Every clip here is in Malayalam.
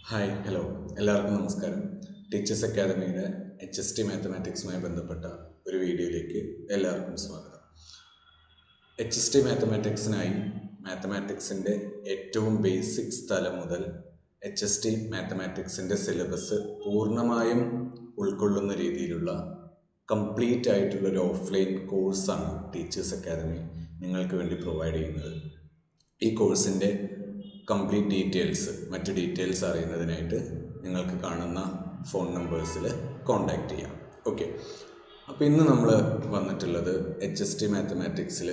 ഹായ് ഹലോ എല്ലാവർക്കും നമസ്കാരം. ടീച്ചേഴ്സ് അക്കാദമിയുടെ HST മാത്തമാറ്റിക്സുമായി ബന്ധപ്പെട്ട ഒരു വീഡിയോയിലേക്ക് എല്ലാവർക്കും സ്വാഗതം. HST മാത്തമാറ്റിക്സിനായി മാത്തമാറ്റിക്സിൻ്റെ ഏറ്റവും ബേസിക്സ് തലം മുതൽ HST മാത്തമാറ്റിക്സിൻ്റെ സിലബസ് പൂർണ്ണമായും ഉൾക്കൊള്ളുന്ന രീതിയിലുള്ള കംപ്ലീറ്റ് ആയിട്ടുള്ളൊരു ഓഫ്ലൈൻ കോഴ്സാണ് ടീച്ചേഴ്സ് അക്കാദമി നിങ്ങൾക്ക് വേണ്ടി പ്രൊവൈഡ് ചെയ്യുന്നത്. ഈ കോഴ്സിൻ്റെ കംപ്ലീറ്റ് ഡീറ്റെയിൽസ്, മറ്റ് ഡീറ്റെയിൽസ് അറിയുന്നതിനായിട്ട് നിങ്ങൾക്ക് കാണുന്ന ഫോൺ നമ്പേഴ്സിൽ കോൺടാക്റ്റ് ചെയ്യാം. ഓക്കെ, അപ്പോൾ ഇന്ന് നമ്മൾ വന്നിട്ടുള്ളത് HST മാത്തമാറ്റിക്സിൽ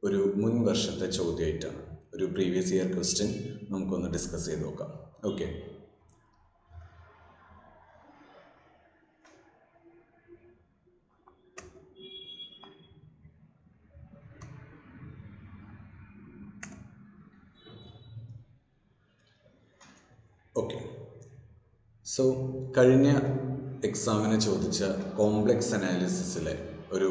ഒരു മുൻ വർഷത്തെ ചോദ്യമായിട്ടാണ്. ഒരു പ്രീവിയസ് ഇയർ ക്വസ്റ്റ്യൻ നമുക്കൊന്ന് ഡിസ്കസ് ചെയ്ത് നോക്കാം. ഓക്കെ, സോ കഴിഞ്ഞ എക്സാമിന് ചോദിച്ച കോംപ്ലക്സ് അനാലിസിസിലെ ഒരു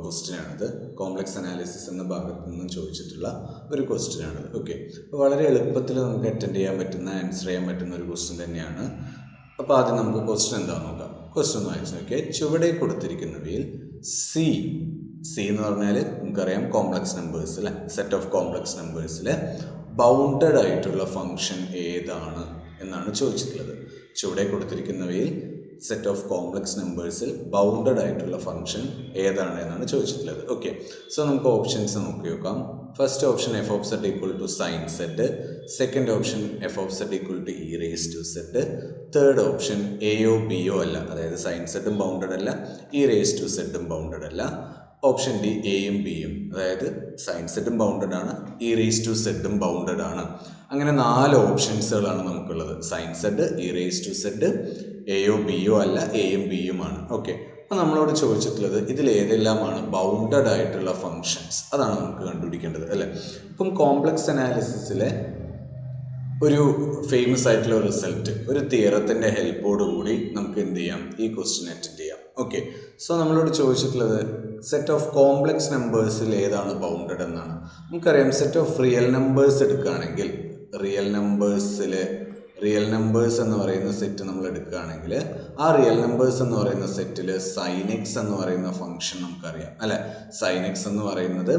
ക്വസ്റ്റ്യനാണിത്. കോംപ്ലക്സ് അനാലിസിസ് എന്ന ഭാഗത്ത് നിന്നും ചോദിച്ചിട്ടുള്ള ഒരു ക്വസ്റ്റ്യനാണിത്. ഓക്കെ, അപ്പോൾ വളരെ എളുപ്പത്തിൽ നമുക്ക് അറ്റൻഡ് ചെയ്യാൻ പറ്റുന്ന, ആൻസർ ചെയ്യാൻ പറ്റുന്ന ഒരു ക്വസ്റ്റ്യൻ തന്നെയാണ്. അപ്പോൾ ആദ്യം നമുക്ക് ക്വസ്റ്റ്യൻ എന്താണെന്ന് നോക്കാം. ക്വസ്റ്റ്യൻ ഒന്ന് വായിച്ചു നോക്കിയാൽ, ചുവടെ കൊടുത്തിരിക്കുന്നവയിൽ സി എന്ന് പറഞ്ഞാൽ നമുക്കറിയാം കോംപ്ലക്സ് നമ്പേഴ്സ് അല്ലേ, സെറ്റ് ഓഫ് കോംപ്ലക്സ് നമ്പേഴ്സിൽ ബൗണ്ടഡ് ആയിട്ടുള്ള ഫംഗ്ഷൻ ഏതാണ് എന്നാണ് ചോദിച്ചിട്ടുള്ളത്. ചുവടെ കൊടുത്തിരിക്കുന്നവയിൽ സെറ്റ് ഓഫ് കോംപ്ലക്സ് നമ്പേഴ്സിൽ ബൗണ്ടഡ് ആയിട്ടുള്ള ഫംഗ്ഷൻ ഏതാണ് എന്നാണ് ചോദിച്ചിട്ടുള്ളത്. ഓക്കെ, സോ നമുക്ക് ഓപ്ഷൻസ് നോക്കി നോക്കാം. First option F of Z equal to sine Z, second option F of Z equal to E raise to Z, third option എയോ ബിയോ അല്ല, അതായത് സൈൻ സെഡും ബൗണ്ടഡ് അല്ല, ഇ റേസ് ടു സെഡും ബൗണ്ടഡ് അല്ല, ഓപ്ഷൻ ഡി എയും ബിയും, അതായത് സൈൻ സെഡും ബൗണ്ടഡ് ആണ്, ഇ റേസ് ടു സെഡും ബൗണ്ടഡ് ആണ്. അങ്ങനെ 4 ഓപ്ഷൻസുകളാണ് നമുക്കുള്ളത്. Sine Z, E raise to Z, എയോ ബിയോ അല്ല, എയും ബിയുമാണ്. ഓക്കെ, അപ്പോൾ നമ്മളോട് ചോദിച്ചിട്ടുള്ളത് ഇതിൽ ഏതെല്ലാമാണ് ബൗണ്ടഡ് ആയിട്ടുള്ള ഫങ്ഷൻസ്, അതാണ് നമുക്ക് കണ്ടുപിടിക്കേണ്ടത് അല്ലേ. ഇപ്പം കോംപ്ലക്സ് അനാലിസിസിലെ ഒരു ഫേമസ് ആയിട്ടുള്ള റിസൾട്ട്, ഒരു തിയറത്തിൻ്റെ ഹെൽപ്പോട് കൂടി നമുക്ക് എന്ത് ചെയ്യാം, ഈ ക്വസ്റ്റ്യൻ അറ്റൻഡ് ചെയ്യാം. ഓക്കെ, സോ നമ്മളോട് ചോദിച്ചിട്ടുള്ളത് സെറ്റ് ഓഫ് കോംപ്ലക്സ് നമ്പേഴ്സിൽ ഏതാണ് ബൗണ്ടഡ് എന്നാണ്. നമുക്കറിയാം, സെറ്റ് ഓഫ് റിയൽ നമ്പേഴ്സ് എടുക്കുകയാണെങ്കിൽ, റിയൽ നമ്പേഴ്സ് എന്ന് പറയുന്ന സെറ്റ് നമ്മൾ എടുക്കുകയാണെങ്കിൽ, ആ റിയൽ നമ്പേഴ്സ് എന്ന് പറയുന്ന സെറ്റിൽ സൈൻ എക്സ് എന്ന് പറയുന്ന ഫംഗ്ഷൻ നമുക്കറിയാം അല്ലെ. സൈൻ എക്സ് എന്ന് പറയുന്നത്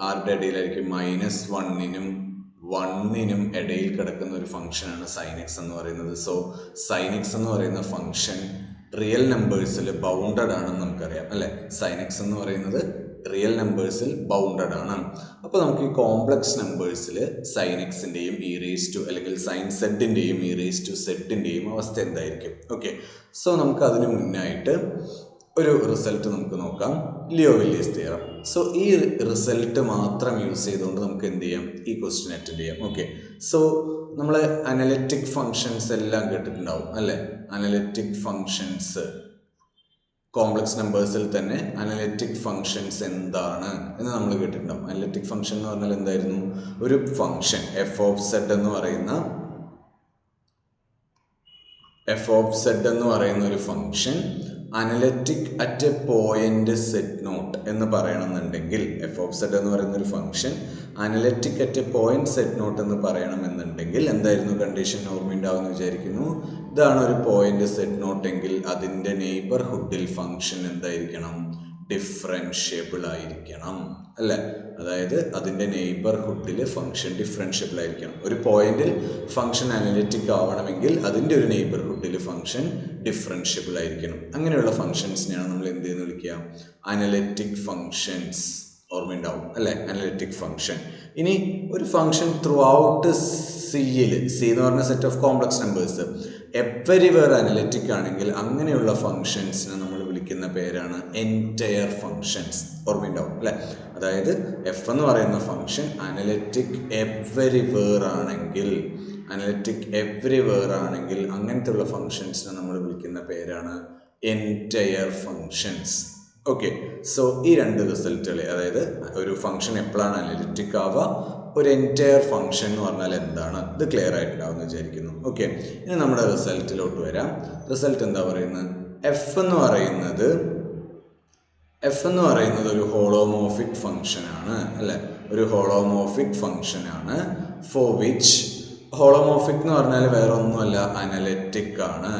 ആരുടെ ഇടയിലായിരിക്കും, -1നും 1നും ഇടയിൽ കിടക്കുന്ന ഒരു ഫംഗ്ഷനാണ് സൈൻ എക്സ് എന്ന് പറയുന്നത്. സോ സൈൻ എക്സ് എന്ന് പറയുന്ന ഫംഗ്ഷൻ റിയൽ നമ്പേഴ്സിൽ ബൗണ്ടഡ് ആണെന്ന് നമുക്കറിയാം അല്ലെ. സൈൻ എക്സ് എന്ന് പറയുന്നത് റിയൽ നമ്പേഴ്സിൽ ബൗണ്ടഡ് ആണ്. അപ്പോൾ നമുക്ക് ഈ കോംപ്ലക്സ് നമ്പേഴ്സിൽ സൈൻ എക്സിൻ്റെയും ഇ റേസ് ടു, അല്ലെങ്കിൽ സൈൻ സെഡിൻ്റെയും ഇ റേസ് ടു സെഡിൻ്റെയും അവസ്ഥ എന്തായിരിക്കും. ഓക്കെ, സോ നമുക്ക് അതിന് മുന്നായിട്ട് ഒരു റിസൾട്ട് നമുക്ക് നോക്കാം, ലിയോവില്ലിയസ് തിയറം. സോ ഈ റിസൾട്ട് മാത്രം യൂസ് ചെയ്തുകൊണ്ട് നമുക്ക് എന്ത് ചെയ്യാം, ഈ ക്വസ്റ്റ്യൻ അറ്റൻഡ് ചെയ്യാം. ഓക്കെ, സോ നമ്മൾ അനലിറ്റിക് ഫങ്ഷൻസ് എല്ലാം കേട്ടിട്ടുണ്ടാവും അല്ലേ. അനലിറ്റിക് ഫങ്ഷൻസ്, കോംപ്ലക്സ് നമ്പേഴ്സിൽ തന്നെ അനലിറ്റിക് ഫങ്ഷൻസ് എന്താണ് എന്ന് നമ്മൾ കേട്ടിട്ടുണ്ടാവും. അനലിറ്റിക് ഫങ്ഷൻ എന്ന് പറഞ്ഞാൽ എന്തായിരുന്നു, ഒരു ഫങ്ഷൻ എഫ് ഓഫ് സെഡ് എന്ന് പറയുന്ന ഒരു function analytic at a point zed naught എന്ന് പറയണമെന്നുണ്ടെങ്കിൽ, എഫ് ഓഫ് സെഡ് എന്ന് പറയുന്ന ഒരു function analytic at a point zed naught എന്ന് പറയണമെന്നുണ്ടെങ്കിൽ എന്തായിരുന്നു കണ്ടീഷൻ, ഓർമ്മയുണ്ടാവുമെന്ന് വിചാരിക്കുന്നു. ഇതാണ് ഒരു പോയിന്റ് സെറ്റ് നോട്ട് എങ്കിൽ അതിൻ്റെ നെയ്ബർഹുഡിൽ ഫംഗ്ഷൻ എന്തായിരിക്കണം, ഡിഫറൻഷ്യബിൾ ആയിരിക്കണം അല്ലേ. അതായത് അതിൻ്റെ നെയ്ബർഹുഡിൽ ഫംഗ്ഷൻ ഡിഫറൻഷ്യബിൾ ആയിരിക്കണം. ഒരു പോയിന്റിൽ ഫംഗ്ഷൻ അനലിറ്റിക് ആവണമെങ്കിൽ അതിൻ്റെ ഒരു നെയ്ബർഹുഡിൽ ഫംഗ്ഷൻ ഡിഫറൻഷ്യബിൾ ആയിരിക്കണം. അങ്ങനെയുള്ള ഫംഗ്ഷൻസിനെയാണ് നമ്മൾ എന്ത് ചെയ്യുന്ന വിളിക്കുക, അനലിറ്റിക് ഫംഗ്ഷൻസ്. ഓർമ്മയുണ്ടാവും അല്ലേ, അനലിറ്റിക് ഫംഗ്ഷൻ. ഇനി ഒരു ഫംഗ്ഷൻ ത്രൂ ഔട്ട് സിയിൽ, സി എന്ന് പറഞ്ഞ set of complex numbers everywhere analytic ആണെങ്കിൽ അങ്ങനെയുള്ള ഫംഗ്ഷൻസിനെ നമ്മൾ വിളിക്കുന്ന പേരാണ് എൻറ്റയർ ഫംഗ്ഷൻസ്. ഓർമ്മയുണ്ടാവും അല്ലേ. അതായത് എഫ് എന്ന് പറയുന്ന ഫംഗ്ഷൻ അനലിറ്റിക് എവരിവെയർ ആണെങ്കിൽ അങ്ങനത്തെ ഉള്ള ഫംഗ്ഷൻസിനെ നമ്മൾ വിളിക്കുന്ന പേരാണ് എൻറ്റയർ ഫംഗ്ഷൻസ്. ഓക്കെ, സോ ഈ 2 റിസൾട്ടുകൾ, അതായത് ഒരു ഫംഗ്ഷൻ എപ്പോഴാണ് അനലിറ്റിക് ആവുക, ഒരു എൻറ്റയർ ഫംഗ്ഷൻ എന്ന് പറഞ്ഞാൽ എന്താണ്, ഇത് ക്ലിയർ ആയിട്ടുണ്ടാവുമെന്ന് വിചാരിക്കുന്നു. ഓക്കെ, ഇനി നമ്മുടെ റിസൾട്ടിലോട്ട് വരാം. റിസൾട്ട് എന്താ പറയുന്നത്, എഫ് എന്ന് പറയുന്നത് ഒരു ഹോളോമോർഫിക് ഫംഗ്ഷൻ ആണ് അല്ലേ. ഒരു ഹോളോമോർഫിക് ഫംഗ്ഷൻ ആണ് ഫോർ വിച്ച് ഹോളോമോർഫിക് എന്ന് പറഞ്ഞാൽ വേറെ ഒന്നുമല്ല, അനലറ്റിക് ആണ്.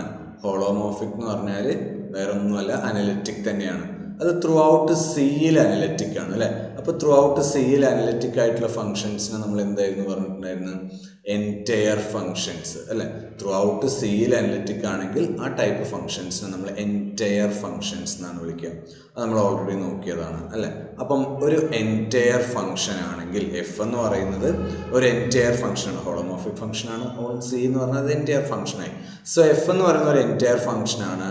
ഹോളോമോർഫിക് എന്ന് പറഞ്ഞാൽ വേറെ ഒന്നുമല്ല, അനലറ്റിക് തന്നെയാണ്. അത് ത്രൂ ഔട്ട് സിയിൽ അനലറ്റിക് ആണ് അല്ലേ. അപ്പോൾ ത്രൂ ഔട്ട് സിയിൽ അനലറ്റിക് ആയിട്ടുള്ള ഫങ്ഷൻസിനെ നമ്മൾ എന്തായിരുന്നു പറഞ്ഞിട്ടുണ്ടായിരുന്നു? എൻറ്റയർ ഫങ്ഷൻസ് അല്ലേ. ത്രൂ ഔട്ട് സിയിൽ അനലറ്റിക് ആണെങ്കിൽ ആ ടൈപ്പ് ഫങ്ഷൻസിനെ നമ്മൾ എൻറ്റയർ ഫങ്ഷൻസ് എന്നാണ് വിളിക്കുക. അത് നമ്മൾ ഓൾറെഡി നോക്കിയതാണ് അല്ലേ. അപ്പം ഒരു എൻറ്റയർ ഫങ്ഷൻ ആണെങ്കിൽ എഫ് എന്ന് പറയുന്നത് ഒരു എൻറ്റയർ ഫങ്ഷനാണ്, ഹോളോമോർഫിക് ഫങ്ഷനാണ്. സി എന്ന് പറഞ്ഞാൽ എൻറ്റയർ ഫങ്ഷനായി. സോ എഫ് എന്ന് പറയുന്ന ഒരു എൻറ്റയർ ഫങ്ഷനാണ്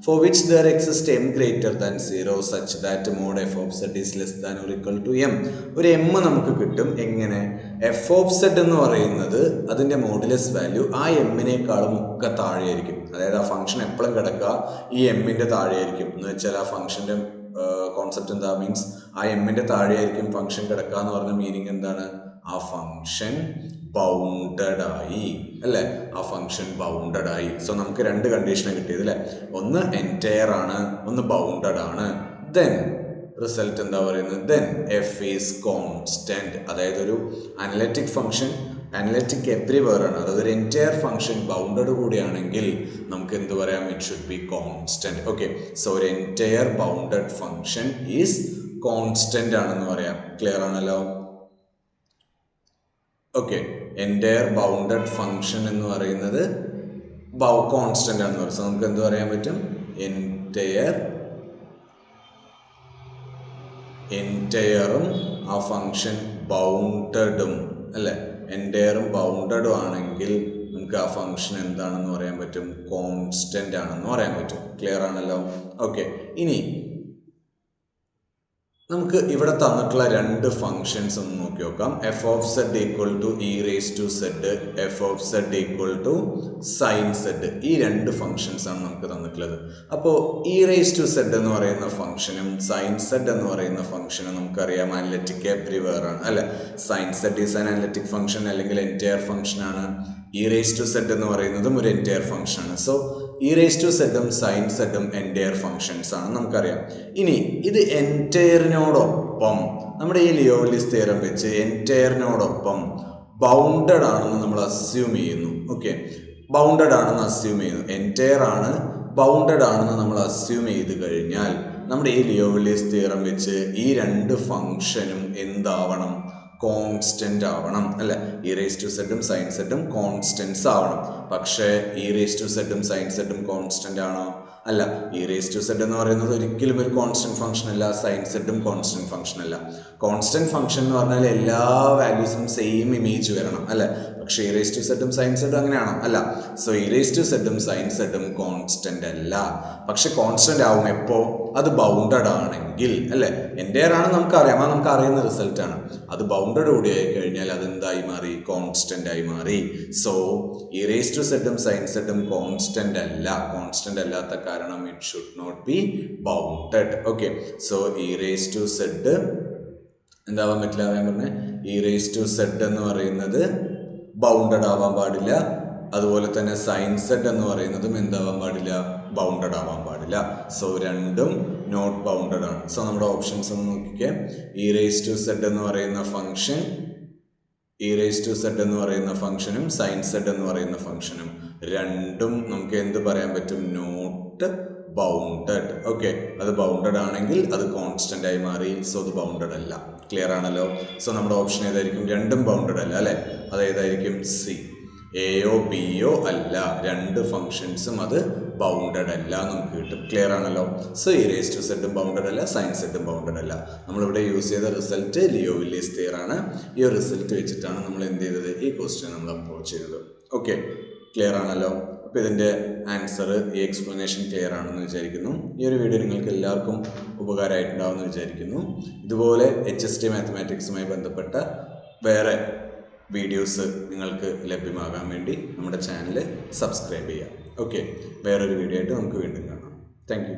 for which there exist M greater than 0 such that mod F of Z is less than or equal to M. ഒരു എം നമുക്ക് കിട്ടും. എങ്ങനെ? എഫ് ഓഫ് സെഡ് എന്ന് പറയുന്നത് അതിൻ്റെ മോഡുലസ് വാല്യൂ ആ എമ്മിനേക്കാളും ഒക്കെ താഴെയായിരിക്കും. അതായത് ആ ഫംഗ്ഷൻ എപ്പോഴും കിടക്കുക ഈ എമ്മിൻ്റെ താഴെയായിരിക്കും. എന്ന് വെച്ചാൽ ആ ഫംഗ്ഷൻ്റെ കോൺസെപ്റ്റ് എന്താ? മീൻസ് ആ എമ്മിൻ്റെ താഴെയായിരിക്കും ഫംഗ്ഷൻ കിടക്കുക എന്ന് പറഞ്ഞ മീനിങ് എന്താണ്? ആ ഫംഗ്ഷൻ ബൗണ്ടഡ് ആയി അല്ലേ. ആ ഫംഗ്ഷൻ ബൗണ്ടഡ് ആയി. സോ നമുക്ക് രണ്ട് കണ്ടീഷനാണ് കിട്ടിയത് അല്ലേ. ഒന്ന് എൻറ്റയർ ആണ്, ഒന്ന് ബൗണ്ടഡ് ആണ്. ദെൻ റിസൾട്ട് എന്താ പറയുന്നത്? Then F is constant. അതായത് ഒരു അനലറ്റിക് ഫംഗ്ഷൻ അനലറ്റിക് എവ്രിവെയർ ആണ്. അതായത് ഒരു എൻറ്റയർ ഫംഗ്ഷൻ ബൗണ്ടഡ് കൂടിയാണെങ്കിൽ നമുക്ക് എന്ത് പറയാം? It should be constant. Okay, so ഒരു entire bounded function is constant ആണെന്ന് പറയാം. ക്ലിയർ ആണല്ലോ? ഓക്കെ, എൻറ്റയർ ബൗണ്ടഡ് ഫംഗ്ഷൻ എന്ന് പറയുന്നത് കോൺസ്റ്റന്റ് ആണെന്ന് പറയും. സോ നമുക്ക് എന്ത് പറയാൻ പറ്റും? എൻറ്റയറും ആ ഫംഗ്ഷൻ ബൗണ്ടഡും അല്ലേ. എൻറ്റയറും ബൗണ്ടഡും ആണെങ്കിൽ നമുക്ക് ആ ഫംഗ്ഷൻ എന്താണെന്ന് പറയാൻ പറ്റും? കോൺസ്റ്റന്റ് ആണെന്ന് പറയാൻ പറ്റും. ക്ലിയർ ആണല്ലോ? ഓക്കെ, ഇനി നമുക്ക് ഇവിടെ തന്നിട്ടുള്ള രണ്ട് ഫംഗ്ഷൻസ് ഒന്ന് നോക്കി നോക്കാം. F of Z equal to E raise to zed, f of Z equal to sine zed. ഈ രണ്ട് ഫംഗ്ഷൻസ് ആണ് നമുക്ക് തന്നിട്ടുള്ളത്. അപ്പോൾ ഇ റേസ് ടു സെഡ് എന്ന് പറയുന്ന ഫംഗ്ഷനും സൈൻ സെഡ് എന്ന് പറയുന്ന ഫംഗ്ഷനും നമുക്കറിയാം അനലറ്റിക് എവ്രിവെയർ ആണ് അല്ലെ. Sine Z is an analytic function അല്ലെങ്കിൽ എൻറ്റയർ ഫംഗ്ഷൻ ആണ്. ഇ റേസ് ടു സെഡ് എന്ന് പറയുന്നതും ഒരു എൻറ്റയർ ഫംഗ്ഷൻ ആണ്. സോ ഇ റേസ് ടു സെഡും സൈൻ സെഡും എൻറ്റയർ ഫംഗ്ഷൻസ് ആണ് നമുക്കറിയാം. ഇനി ഇത് എൻറ്റയറിനോടൊപ്പം നമ്മുടെ ഈ ലിയോവില്ലിസ് തിയറം വെച്ച് എൻറ്റയറിനോടൊപ്പം ബൗണ്ടഡ് ആണെന്ന് നമ്മൾ അസ്യൂം ചെയ്യുന്നു. ഓക്കെ, ബൗണ്ടഡ് ആണെന്ന് അസ്യൂം ചെയ്യുന്നു. എൻറ്റയർ ആണ്, ബൗണ്ടഡ് ആണെന്ന് നമ്മൾ അസ്യൂം ചെയ്ത് കഴിഞ്ഞാൽ നമ്മുടെ ഈ ലിയോവില്ലിസ് തിയറം വെച്ച് ഈ രണ്ട് ഫംഗ്ഷനും എന്താവണം? കോൺസ്റ്റന്റ് ആവണം അല്ലെ. ഇ റേസ് ടു സെഡും സൈൻ സെഡും കോൺസ്റ്റന്റ്സ് ആവണം. പക്ഷേ ഇ റേസ് ടു സെഡും സൈൻ സെഡും കോൺസ്റ്റന്റ് ആണോ? അല്ല. ഇ റേസ് ടു സെഡ് എന്ന് പറയുന്നത് ഒരിക്കലും ഒരു കോൺസ്റ്റന്റ് ഫംഗ്ഷൻ അല്ല. സൈൻ സെഡും കോൺസ്റ്റന്റ് ഫംഗ്ഷൻ അല്ല. കോൺസ്റ്റന്റ് ഫംഗ്ഷൻ എന്ന് പറഞ്ഞാൽ എല്ലാ വാല്യൂസിനും സെയിം ഇമേജ് വരണം അല്ലെ. പക്ഷേ ഇ റേസ് ടു സെഡും സൈൻ സെഡും അങ്ങനെയാണോ? അല്ല. സോ ഇ റേസ് ടു സെഡും സൈൻ സെഡും കോൺസ്റ്റന്റ് അല്ല. പക്ഷെ കോൺസ്റ്റന്റ് ആവും എപ്പോ? അത് ബൗണ്ടഡ് ആണെങ്കിൽ അല്ലെ. എൻറ്റയർ ആണ് നമുക്കറിയാം, അത് നമുക്ക് അറിയുന്ന റിസൾട്ട് ആണ്. അത് ബൗണ്ടഡ് കൂടി ആയി കഴിഞ്ഞാൽ അതെന്തായി മാറി? കോൺസ്റ്റന്റ് ആയി മാറി. സോ ഇ റേസ് ടു സെഡും സൈൻ സെഡും കോൺസ്റ്റന്റ് അല്ല. കോൺസ്റ്റന്റ് അല്ലാത്ത കാരണം it should not be bounded. Okay, so E raise to Z എന്താവാൻ പറ്റില്ല? ഞാൻ പറഞ്ഞ ഇ റേസ് ടു സെഡ് എന്ന് പറയുന്നത് ബൗണ്ടഡ് ആവാൻ പാടില്ല. അതുപോലെ തന്നെ സൈൻ സെഡ് എന്ന് പറയുന്നതും എന്താവാൻ പാടില്ല? ബൗണ്ടഡ് ആവാൻ പാടില്ല. സോ രണ്ടും നോട്ട് ബൗണ്ടഡ് ആണ്. സോ നമ്മുടെ ഓപ്ഷൻസ് ഒന്ന് നോക്കിക്കേ. ഇ റേസ് ടു സെഡ് എന്ന് പറയുന്ന function, e raise to Z എന്ന് പറയുന്ന ഫംഗ്ഷനും സൈൻ സെഡ് എന്ന് പറയുന്ന ഫംഗ്ഷനും രണ്ടും നമുക്ക് എന്ത് പറയാൻ പറ്റും? Not bounded. ഓക്കെ, അത് ബൗണ്ടഡ് ആണെങ്കിൽ അത് കോൺസ്റ്റന്റ് ആയി മാറി. സോ അത് ബൗണ്ടഡ് അല്ല. ക്ലിയർ ആണല്ലോ? സോ നമ്മുടെ ഓപ്ഷൻ ഏതായിരിക്കും? രണ്ടും ബൗണ്ടഡ് അല്ല അല്ലെ. അതേതായിരിക്കും? സി. എയോ ബിയോ അല്ല, രണ്ട് ഫംഗ്ഷൻസും അത് ബൗണ്ടഡ് അല്ല നമുക്ക് കിട്ടും. ക്ലിയർ ആണല്ലോ? സോ ഇ റേസ് ടു സെഡും ബൗണ്ടഡ് അല്ല, സൈൻ സെഡും ബൗണ്ടഡ് അല്ല. നമ്മളിവിടെ യൂസ് ചെയ്ത റിസൾട്ട് ലിയോവില്ലിസ് തിയറാണ്. ഈ ഒരു റിസൾട്ട് വെച്ചിട്ടാണ് നമ്മൾ എന്ത് ചെയ്തത്? ഈ ക്വസ്റ്റ്യൻ നമ്മൾ അപ്രോച്ച് ചെയ്തത്. ഓക്കെ, ക്ലിയർ ആണല്ലോ? അപ്പോൾ ഇതിൻ്റെ ആൻസർ, ഈ എക്സ്പ്ലനേഷൻ ക്ലിയർ ആണെന്ന് വിചാരിക്കുന്നു. ഈ ഒരു വീഡിയോ നിങ്ങൾക്ക് എല്ലാവർക്കും ഉപകാരമായിട്ടുണ്ടാവുമെന്ന് വിചാരിക്കുന്നു. ഇതുപോലെ HST മാത്തമാറ്റിക്സുമായി ബന്ധപ്പെട്ട വേറെ വീഡിയോസ് നിങ്ങൾക്ക് ലഭ്യമാകാൻ വേണ്ടി നമ്മുടെ ചാനൽ സബ്സ്ക്രൈബ് ചെയ്യാം. ഓക്കെ, വേറൊരു വീഡിയോ ആയിട്ട് നമുക്ക് വീണ്ടും കാണാം. Thank you.